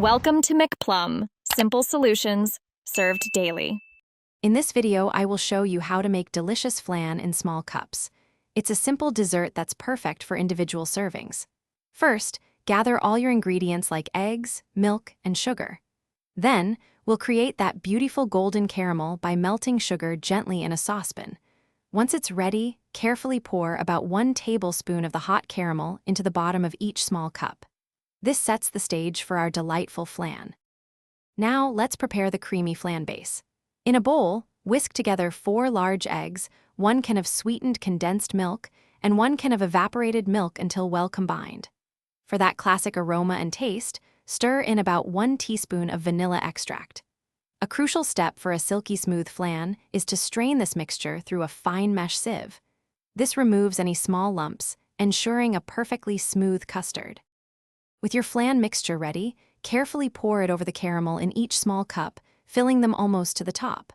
Welcome to McPlum, simple solutions served daily. In this video, I will show you how to make delicious flan in small cups. It's a simple dessert that's perfect for individual servings. First, gather all your ingredients like eggs, milk, and sugar. Then, we'll create that beautiful golden caramel by melting sugar gently in a saucepan. Once it's ready, carefully pour about 1 tablespoon of the hot caramel into the bottom of each small cup. This sets the stage for our delightful flan. Now, let's prepare the creamy flan base. In a bowl, whisk together 4 large eggs, 1 can of sweetened condensed milk, and 1 can of evaporated milk until well combined. For that classic aroma and taste, stir in about 1 teaspoon of vanilla extract. A crucial step for a silky smooth flan is to strain this mixture through a fine mesh sieve. This removes any small lumps, ensuring a perfectly smooth custard. With your flan mixture ready, carefully pour it over the caramel in each small cup, filling them almost to the top.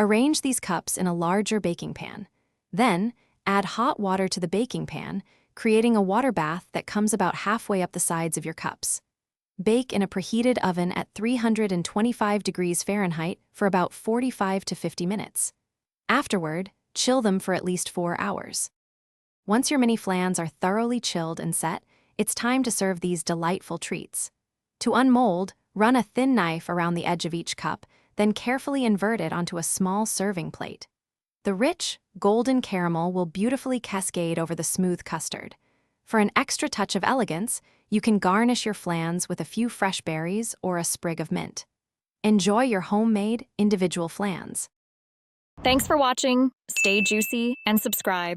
Arrange these cups in a larger baking pan. Then, add hot water to the baking pan, creating a water bath that comes about halfway up the sides of your cups. Bake in a preheated oven at 325 degrees Fahrenheit for about 45 to 50 minutes. Afterward, chill them for at least 4 hours. Once your mini flans are thoroughly chilled and set, it's time to serve these delightful treats. To unmold, run a thin knife around the edge of each cup, then carefully invert it onto a small serving plate. The rich, golden caramel will beautifully cascade over the smooth custard. For an extra touch of elegance, you can garnish your flans with a few fresh berries or a sprig of mint. Enjoy your homemade, individual flans. Thanks for watching. Stay juicy and subscribe.